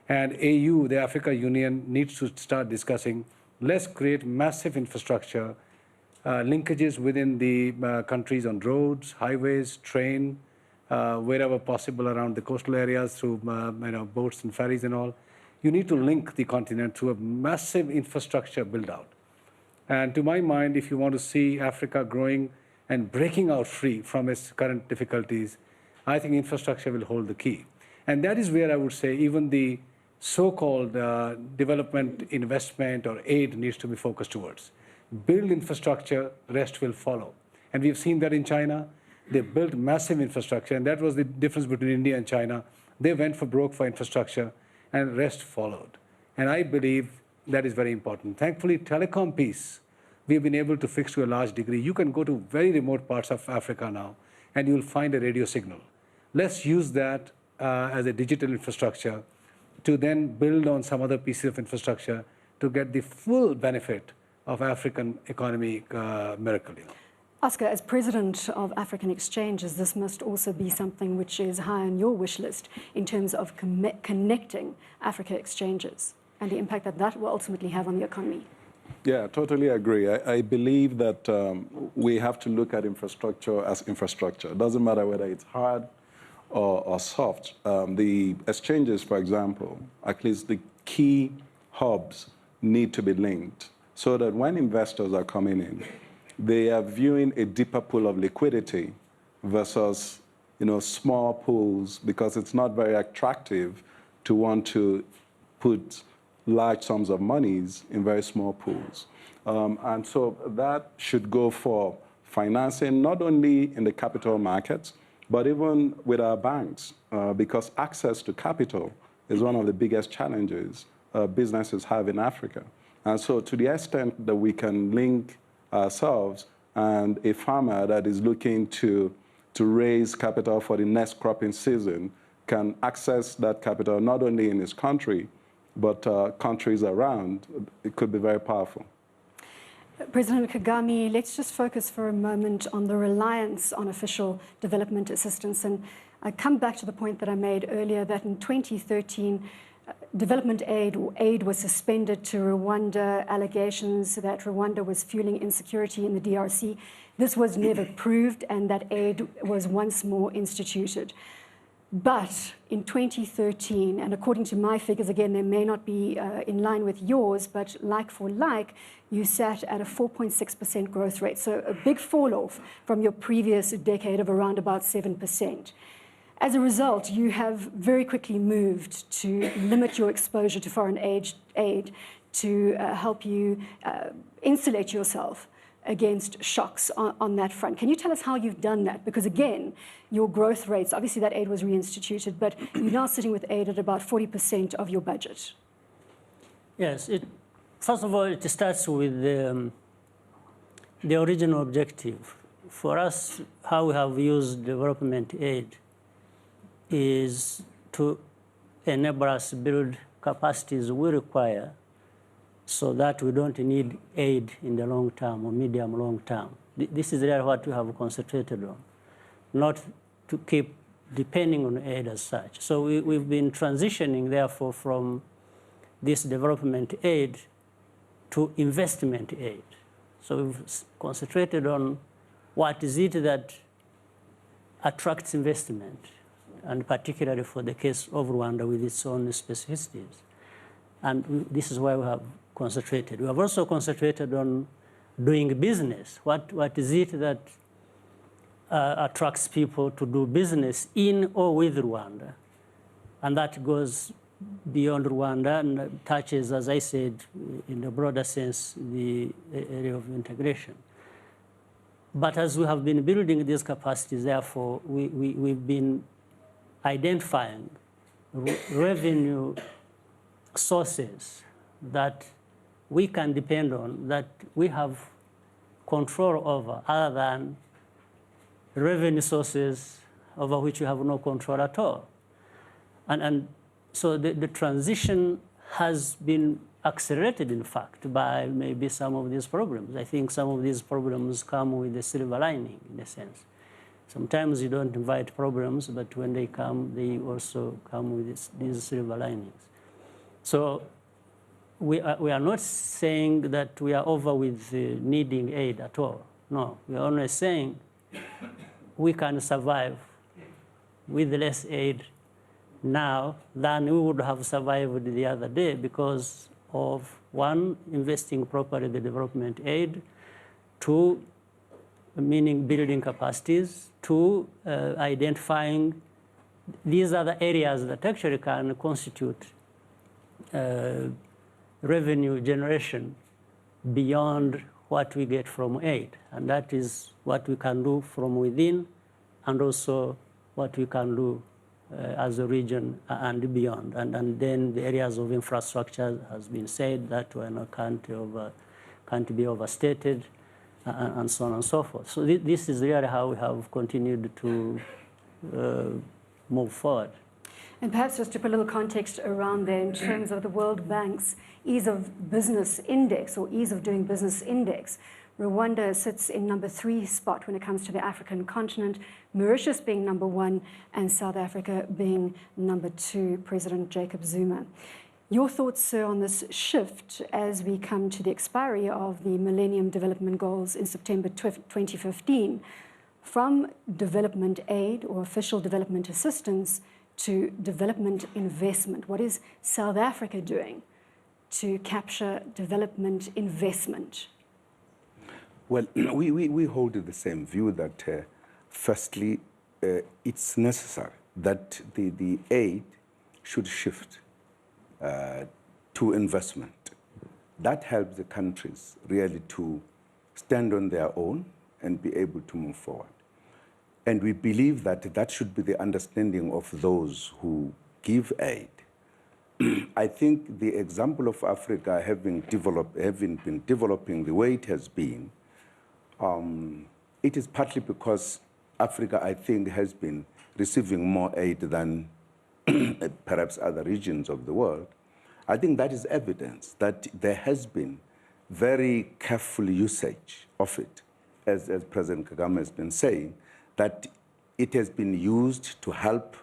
And AU, the Africa Union, needs to start discussing, let's create massive infrastructure, linkages within the countries on roads, highways, train, wherever possible around the coastal areas through boats and ferries and all. You need to link the continent through a massive infrastructure build-out. And to my mind, if you want to see Africa growing and breaking out free from its current difficulties, I think infrastructure will hold the key. And that is where I would say even the so-called development investment or aid needs to be focused towards. Build infrastructure, rest will follow. And we've seen that in China. They built massive infrastructure, and that was the difference between India and China. They went for broke for infrastructure, and rest followed. And I believe that is very important. Thankfully, telecom piece, we've been able to fix to a large degree. You can go to very remote parts of Africa now, and you'll find a radio signal. Let's use that as a digital infrastructure to then build on some other pieces of infrastructure to get the full benefit of African economy miracle. Oscar, as president of African Exchanges, this must also be something which is high on your wish list in terms of connecting Africa Exchanges and the impact that that will ultimately have on the economy. Yeah, totally agree. I believe that we have to look at infrastructure as infrastructure. It doesn't matter whether it's hard or soft. The exchanges, for example, at least the key hubs need to be linked so that when investors are coming in, they are viewing a deeper pool of liquidity versus small pools, because it's not very attractive to want to put large sums of monies in very small pools. And so that should go for financing, not only in the capital markets, but even with our banks, because access to capital is one of the biggest challenges businesses have in Africa. And so to the extent that we can link ourselves and a farmer that is looking to raise capital for the next cropping season can access that capital not only in his country, but countries around, it could be very powerful. President Kagame, let's just focus for a moment on the reliance on official development assistance. And I come back to the point that I made earlier that in 2013, development aid was suspended to Rwanda, allegations that Rwanda was fueling insecurity in the DRC. This was never proved, and that aid was once more instituted. But in 2013, and according to my figures, again, they may not be in line with yours, but like for like, you sat at a 4.6% growth rate. So a big fall off from your previous decade of around about 7%. As a result, you have very quickly moved to limit your exposure to foreign aid to help you insulate yourself against shocks on that front. Can you tell us how you've done that? Because again, your growth rates, obviously that aid was reinstituted, but you're now sitting with aid at about 40% of your budget. Yes, first of all, it starts with the original objective. For us, how we have used development aid is to enable us to build capacities we require so that we don't need aid in the long term or medium long term. This is really what we have concentrated on, not to keep depending on aid as such. So we've been transitioning, therefore, from this development aid to investment aid. So we've concentrated on what is it that attracts investment, and particularly for the case of Rwanda with its own specificities. And this is why we have concentrated. We have also concentrated on doing business. What is it that attracts people to do business in or with Rwanda? And that goes beyond Rwanda and touches, as I said, in a broader sense, the area of integration. But as we have been building these capacities, therefore, we've been identifying revenue sources that we can depend on, that we have control over, other than revenue sources over which we have no control at all. And so the transition has been accelerated, in fact, by maybe some of these problems. I think some of these problems come with a silver lining, in a sense. Sometimes you don't invite problems, but when they come, they also come with these silver linings. So we are not saying that we are over with needing aid at all. No, we are only saying we can survive with less aid now than we would have survived the other day because of, one, investing properly the development aid, two, meaning building capacities, two, identifying these are the areas that actually can constitute revenue generation beyond what we get from aid. And that is what we can do from within and also what we can do as a region and beyond. And then the areas of infrastructure has been said that can't be overstated and so on and so forth. So this is really how we have continued to move forward. And perhaps just to put a little context around there in terms of the World Bank's Ease of Business Index or Ease of Doing Business Index, Rwanda sits in number 3 spot when it comes to the African continent, Mauritius being number 1 and South Africa being number 2, President Jacob Zuma. Your thoughts, sir, on this shift as we come to the expiry of the Millennium Development Goals in September 2015 from development aid or official development assistance to development investment. What is South Africa doing to capture development investment? Well, we hold the same view that, firstly, it's necessary that the aid should shift to investment. That helps the countries really to stand on their own and be able to move forward. And we believe that that should be the understanding of those who give aid. I think the example of Africa having been developing the way it has been, it is partly because Africa, I think, has been receiving more aid than perhaps other regions of the world. I think that is evidence that there has been very careful usage of it, as President Kagame has been saying, that it has been used to help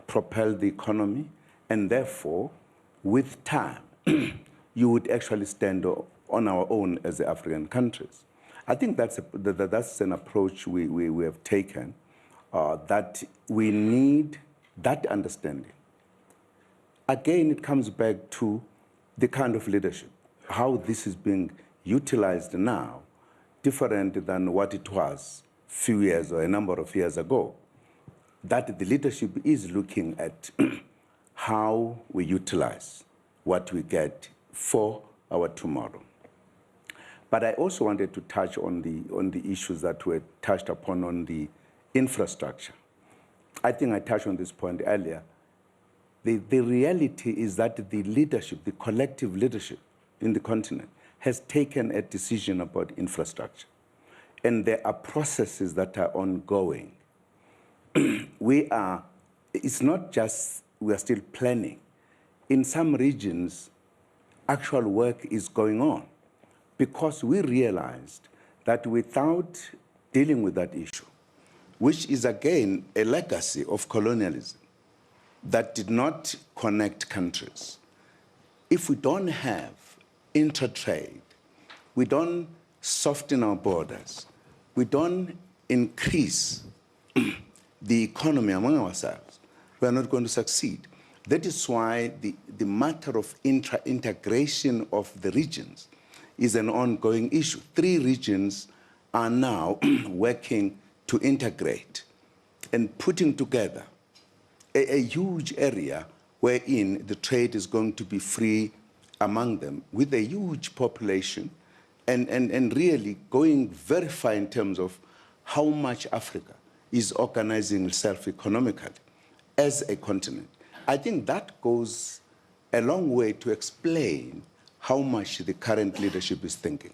propel the economy, and therefore, with time, you would actually stand on our own as the African countries. I think that's an approach we have taken, that we need that understanding. Again, it comes back to the kind of leadership, how this is being utilized now, different than what it was a few years or a number of years ago. That the leadership is looking at how we utilize what we get for our tomorrow. But I also wanted to touch on the issues that were touched upon on the infrastructure. I think I touched on this point earlier. The reality is that the leadership, the collective leadership in the continent has taken a decision about infrastructure. And there are processes that are ongoing. It's not just we are still planning. In some regions, actual work is going on because we realized that without dealing with that issue, which is again a legacy of colonialism that did not connect countries, if we don't have inter-trade, we don't soften our borders, we don't increase the economy among ourselves, we are not going to succeed. That is why the matter of integration of the regions is an ongoing issue. 3 regions are now working to integrate and putting together a huge area wherein the trade is going to be free among them with a huge population and really going very far in terms of how much Africa is organizing itself economically as a continent. I think that goes a long way to explain how much the current leadership is thinking.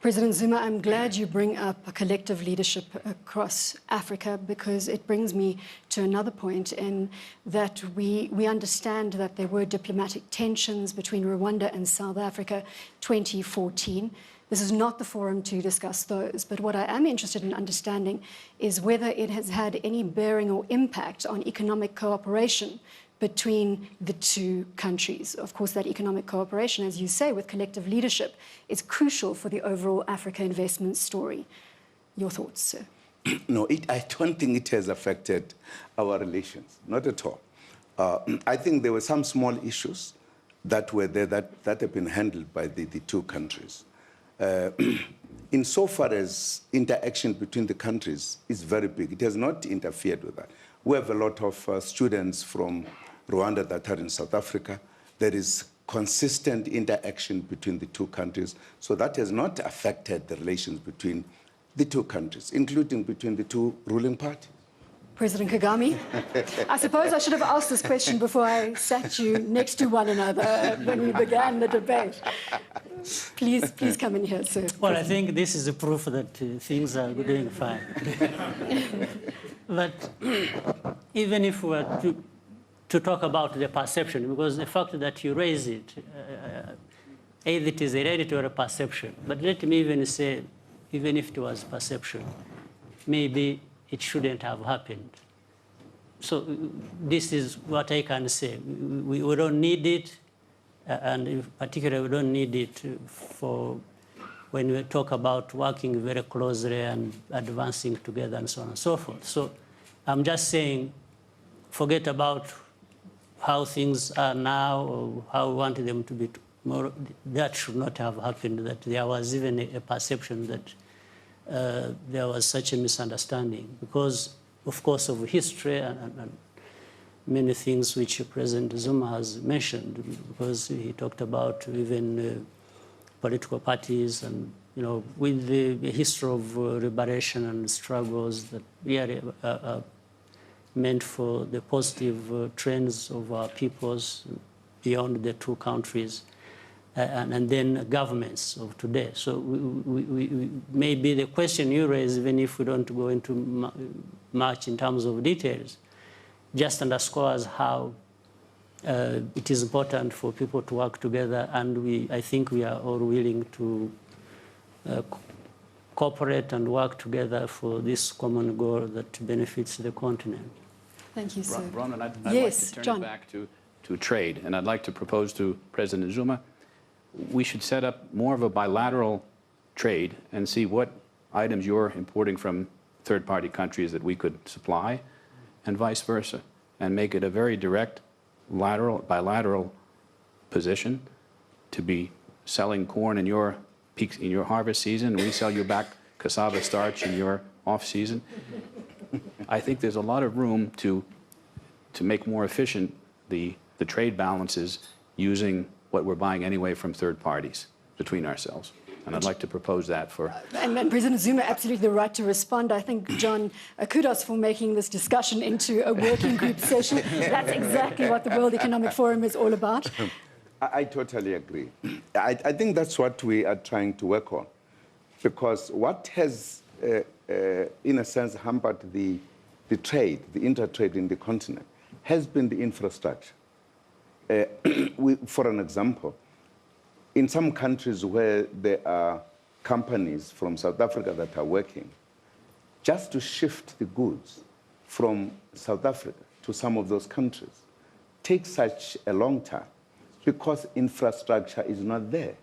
President Zuma, I'm glad you bring up a collective leadership across Africa, because it brings me to another point in that we understand that there were diplomatic tensions between Rwanda and South Africa 2014. This is not the forum to discuss those, but what I am interested in understanding is whether it has had any bearing or impact on economic cooperation between the two countries. Of course, that economic cooperation, as you say, with collective leadership, is crucial for the overall Africa investment story. Your thoughts, sir? No, I don't think it has affected our relations, not at all. I think there were some small issues that were there that have been handled by the two countries. Insofar as interaction between the countries is very big, it has not interfered with that. We have a lot of students from Rwanda that are in South Africa. There is consistent interaction between the two countries. So that has not affected the relations between the two countries, including between the two ruling parties. President Kagame, I suppose I should have asked this question before I sat you next to one another when we began the debate. Please come in here, sir. Well, I think this is a proof that things are doing fine. But even if we were to talk about the perception, because the fact that you raise it, either it is a reality or a perception, but let me even say, even if it was perception, maybe it shouldn't have happened. So this is what I can say. We don't need it, and in particular, we don't need it for when we talk about working very closely and advancing together and so on and so forth. So I'm just saying, forget about how things are now or how we want them to be tomorrow. That should not have happened, that there was even a perception that there was such a misunderstanding because, of course, of history and many things which President Zuma has mentioned, because he talked about even political parties and, with the history of liberation and struggles that really are meant for the positive trends of our peoples beyond the two countries. And then governments of today. So maybe the question you raise, even if we don't go into much in terms of details, just underscores how it is important for people to work together, and I think we are all willing to cooperate and work together for this common goal that benefits the continent. Thank you, sir. Bronwyn, I'd Yes, like to turn John. it back to trade, and I'd like to propose to President Zuma we should set up more of a bilateral trade and see what items you're importing from third-party countries that we could supply, and vice versa, and make it a very direct bilateral position to be selling corn in your peak, in your harvest season, and we sell you back cassava starch in your off-season. I think there's a lot of room to make more efficient the trade balances using what we're buying anyway from third parties between ourselves. And I'd like to propose that for... And President Zuma, absolutely the right to respond. I think, John, kudos for making this discussion into a working group session. That's exactly what the World Economic Forum is all about. I totally agree. I think that's what we are trying to work on. Because what has, in a sense, hampered the trade, the inter-trade in the continent, has been the infrastructure. For an example, in some countries where there are companies from South Africa that are working, just to shift the goods from South Africa to some of those countries takes such a long time because infrastructure is not there.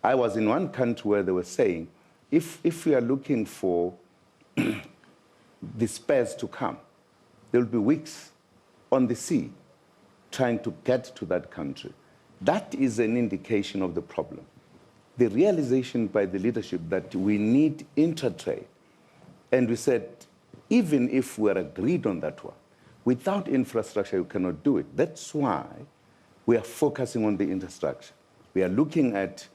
I was in one country where they were saying, if we are looking for the spares to come, there will be weeks on the sea trying to get to that country. That is an indication of the problem. The realization by the leadership that we need inter-trade. And we said, even if we're agreed on that one, without infrastructure, you cannot do it. That's why we are focusing on the infrastructure. We are looking at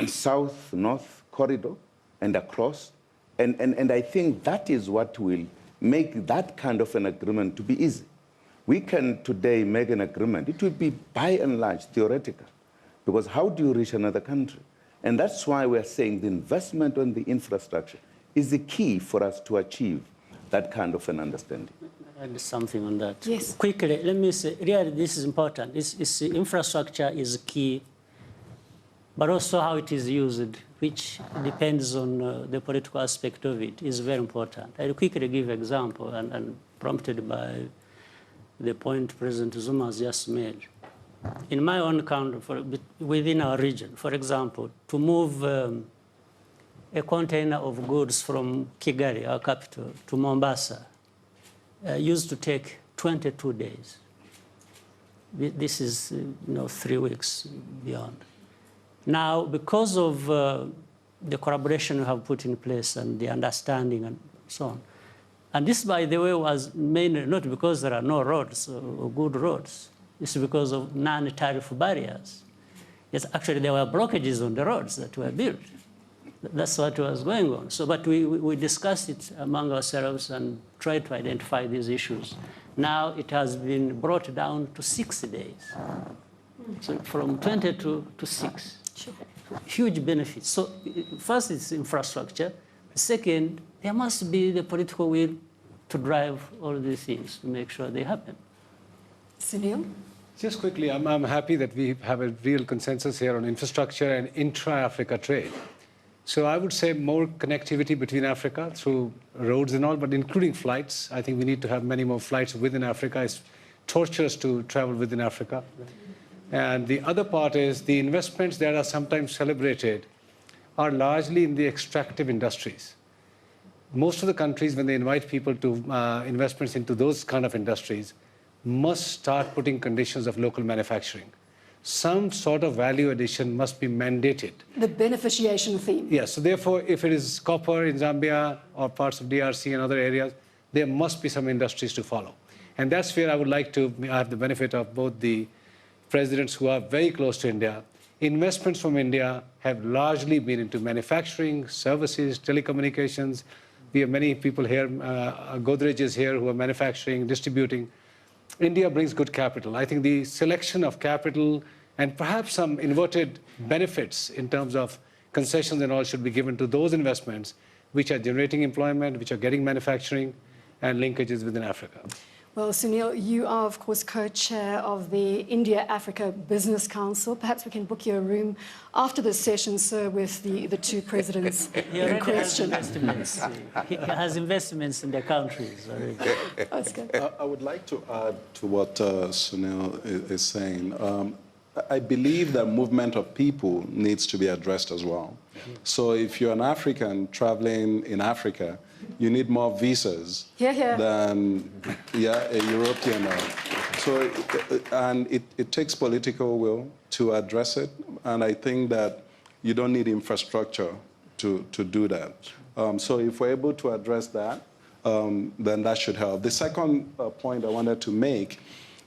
south-north corridor and across. And I think that is what will make that kind of an agreement to be easy. We can today make an agreement. It will be by and large theoretical, because how do you reach another country? And that's why we're saying the investment on the infrastructure is the key for us to achieve that kind of an understanding. Add something on that. Yes. Quickly, let me say, really, this is important. Infrastructure is key, but also how it is used, which depends on the political aspect of it, is very important. I'll quickly give an example, and prompted by the point President Zuma has just made. In my own country, within our region, for example, to move a container of goods from Kigali, our capital, to Mombasa, used to take 22 days. This is 3 weeks beyond. Now, because of the collaboration we have put in place and the understanding and so on, and this, by the way, was mainly not because there are no roads or good roads. It's because of non-tariff barriers. Yes, actually, there were blockages on the roads that were built. That's what was going on. So, but we discussed it among ourselves and tried to identify these issues. Now it has been brought down to 6 days. So from 22 to 6. Sure. Huge benefits. So first, it's infrastructure. Second, there must be the political will to drive all these things to make sure they happen. Sunil? Just quickly, I'm happy that we have a real consensus here on infrastructure and intra-Africa trade. So I would say more connectivity between Africa through roads and all, but including flights. I think we need to have many more flights within Africa. It's torturous to travel within Africa. And the other part is the investments that are sometimes celebrated are largely in the extractive industries. Most of the countries, when they invite people to investments into those kind of industries, must start putting conditions of local manufacturing. Some sort of value addition must be mandated. The beneficiation theme. Yes, so therefore, if it is copper in Zambia or parts of DRC and other areas, there must be some industries to follow. And that's where I would like to have the benefit of both the presidents who are very close to India. Investments from India have largely been into manufacturing, services, telecommunications. We have many people here, Godrej is here, who are manufacturing, distributing. India brings good capital. I think the selection of capital and perhaps some inverted benefits in terms of concessions and all should be given to those investments which are generating employment, which are getting manufacturing and linkages within Africa. Well, Sunil, you are, of course, co-chair of the India-Africa Business Council. Perhaps we can book you a room after this session, sir, with the two presidents in question. He has investments in their countries already. That's good. I would like to add to what Sunil is saying. I believe that movement of people needs to be addressed as well. So if you're an African traveling in Africa, you need more visas than a European. So, and it takes political will to address it, and I think that you don't need infrastructure to do that. So if we're able to address that, then that should help. The second point I wanted to make,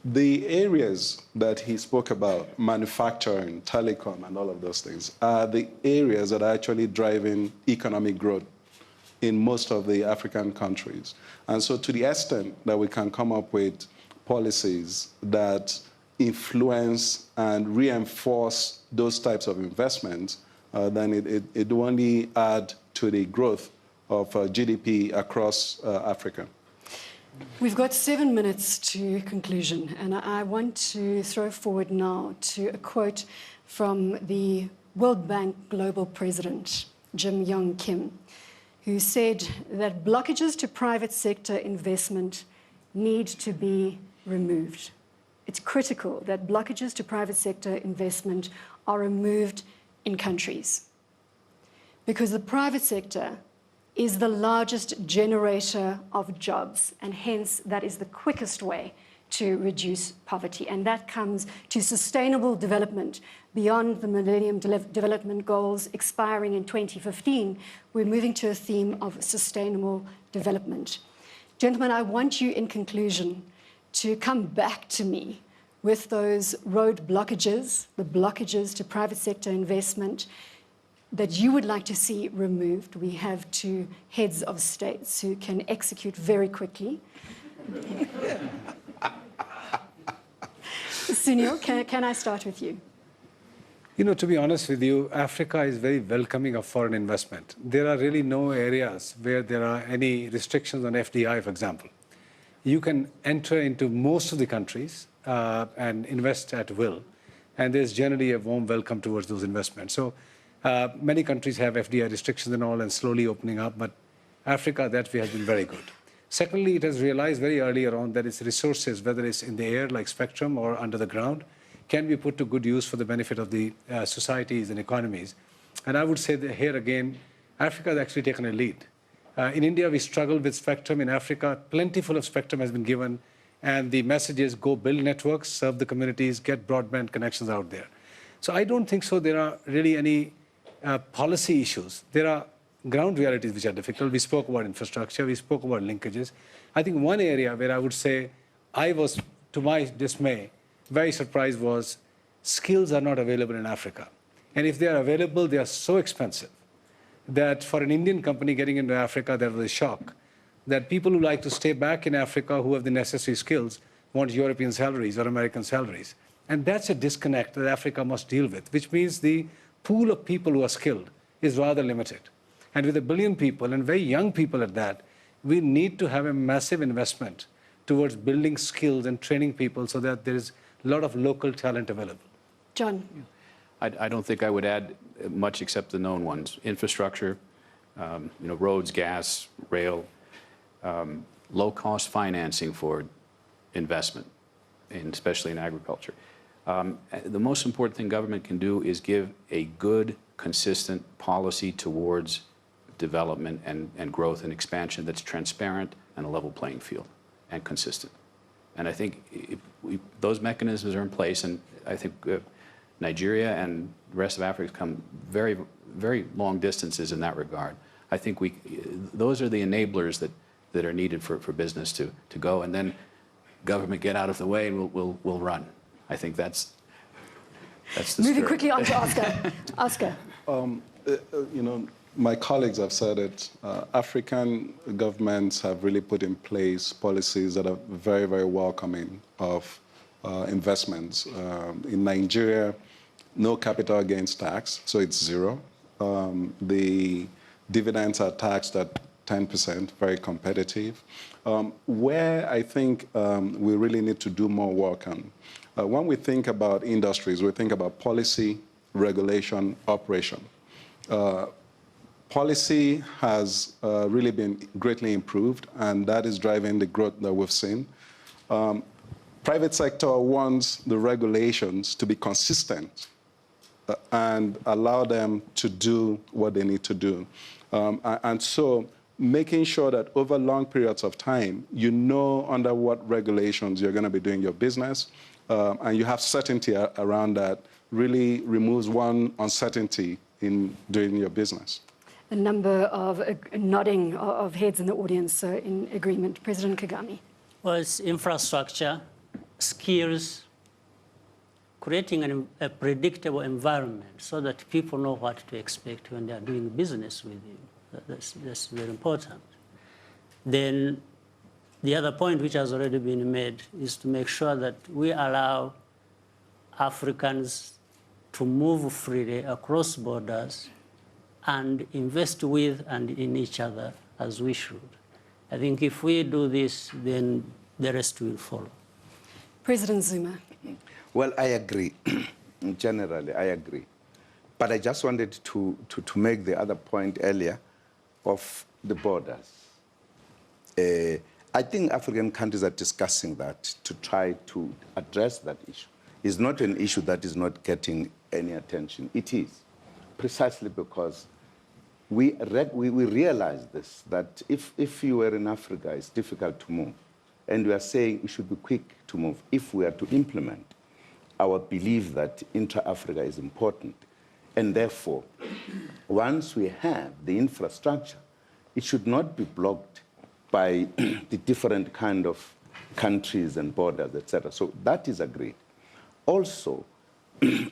the areas that he spoke about, manufacturing, telecom, and all of those things, are the areas that are actually driving economic growth in most of the African countries. And so to the extent that we can come up with policies that influence and reinforce those types of investments, then it will only add to the growth of GDP across Africa. We've got 7 minutes to conclusion, and I want to throw forward now to a quote from the World Bank Global President, Jim Yong Kim, who said that blockages to private sector investment need to be removed. It's critical that blockages to private sector investment are removed in countries, because the private sector is the largest generator of jobs, and hence that is the quickest way to reduce poverty. And that comes to sustainable development beyond the Millennium Development Goals expiring in 2015. We're moving to a theme of sustainable development. Gentlemen, I want you in conclusion to come back to me with those road blockages, the blockages to private sector investment that you would like to see removed. We have two heads of states who can execute very quickly. Sunil, can I start with you? You know, to be honest with you, Africa is very welcoming of foreign investment. There are really no areas where there are any restrictions on FDI, for example. You can enter into most of the countries and invest at will, and there's generally a warm welcome towards those investments. So many countries have FDI restrictions and all and slowly opening up, but Africa, that way, has been very good. Secondly, it has realized very earlier on that its resources, whether it's in the air like spectrum or under the ground, can be put to good use for the benefit of the societies and economies. And I would say that here again, Africa has actually taken a lead. In India, we struggle with spectrum. In Africa, plentiful of spectrum has been given. And the message is go build networks, serve the communities, get broadband connections out there. So I don't think so there are really any policy issues. There are ground realities which are difficult. We spoke about infrastructure. We spoke about linkages. I think one area where I would say I was, to my dismay, very surprised was skills are not available in Africa. And if they are available, they are so expensive that for an Indian company getting into Africa, that was a shock. That people who like to stay back in Africa who have the necessary skills want European salaries or American salaries. And that's a disconnect that Africa must deal with, which means the pool of people who are skilled is rather limited. And with 1 billion people, and very young people at that, we need to have a massive investment towards building skills and training people so that there is a lot of local talent available. John. I don't think I would add much except the known ones. Infrastructure, roads, gas, rail, low-cost financing for investment, and especially in agriculture. The most important thing government can do is give a good, consistent policy towards development and growth and expansion that's transparent and a level playing field and consistent. And I think those mechanisms are in place, and I think Nigeria and the rest of Africa have come very, very long distances in that regard. I think those are the enablers that are needed for business to go, and then government get out of the way and we'll run. I think that's the Moving spirit. quickly on to Oscar. Oscar. My colleagues have said it. African governments have really put in place policies that are very, very welcoming of investments. In Nigeria, no capital gains tax, so it's zero. The dividends are taxed at 10%, very competitive. Where I think we really need to do more work on, when we think about industries, we think about policy, regulation, operation. Policy has really been greatly improved, and that is driving the growth that we've seen. Private sector wants the regulations to be consistent and allow them to do what they need to do. And so making sure that over long periods of time, you know under what regulations you're going to be doing your business, and you have certainty around that, really removes one uncertainty in doing your business. A number of nodding of heads in the audience in agreement. President Kagame. Well, it's infrastructure, skills, creating a predictable environment so that people know what to expect when they are doing business with you. That's very important. Then the other point which has already been made is to make sure that we allow Africans to move freely across borders and invest with and in each other as we should. I think if we do this, then the rest will follow. President Zuma. Well, I agree. Generally, I agree. But I just wanted to make the other point earlier of the borders. I think African countries are discussing that to try to address that issue. It's not an issue that is not getting any attention. It is, precisely because we realize this, that if you were in Africa, it's difficult to move. And we are saying it should be quick to move if we are to implement our belief that Intra-Africa is important. And therefore, once we have the infrastructure, it should not be blocked by the different kind of countries and borders, etc. So that is agreed. Also,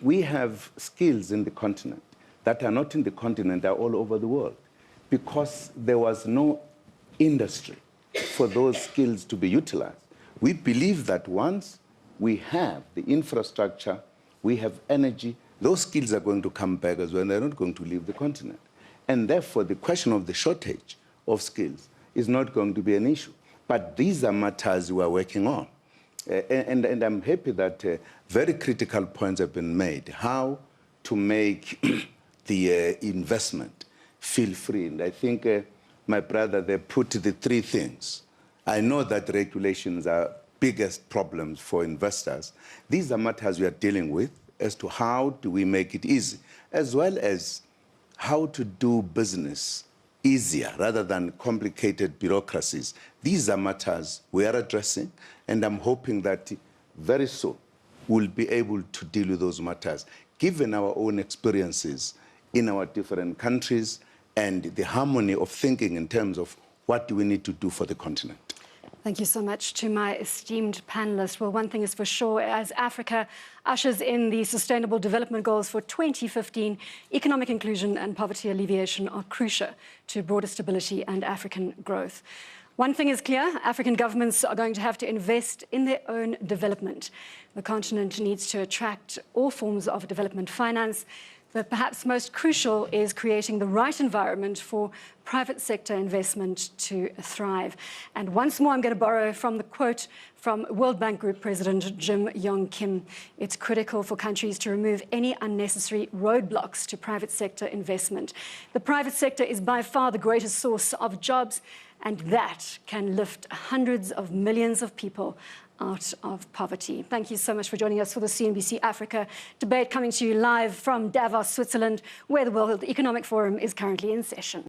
we have skills in the continent that are not in the continent, are all over the world, because there was no industry for those skills to be utilized. We believe that once we have the infrastructure, we have energy, those skills are going to come back as well, and they're not going to leave the continent. And therefore, the question of the shortage of skills is not going to be an issue. But these are matters we are working on. And I'm happy that very critical points have been made, how to make the investment feel free. And I think my brother, they put the three things. I know that regulations are biggest problems for investors. These are matters we are dealing with as to how do we make it easy, as well as how to do business easier rather than complicated bureaucracies. These are matters we are addressing, and I'm hoping that very soon we'll be able to deal with those matters, given our own experiences in our different countries and the harmony of thinking in terms of what do we need to do for the continent. Thank you so much to my esteemed panelists. Well, one thing is for sure, as Africa ushers in the Sustainable Development Goals for 2015, economic inclusion and poverty alleviation are crucial to broader stability and African growth. One thing is clear, African governments are going to have to invest in their own development. The continent needs to attract all forms of development finance, but perhaps most crucial is creating the right environment for private sector investment to thrive. And once more, I'm going to borrow from the quote from World Bank Group President Jim Yong Kim. It's critical for countries to remove any unnecessary roadblocks to private sector investment. The private sector is by far the greatest source of jobs, and that can lift hundreds of millions of people out of poverty. Thank you so much for joining us for the CNBC Africa debate, coming to you live from Davos, Switzerland, where the World Economic Forum is currently in session.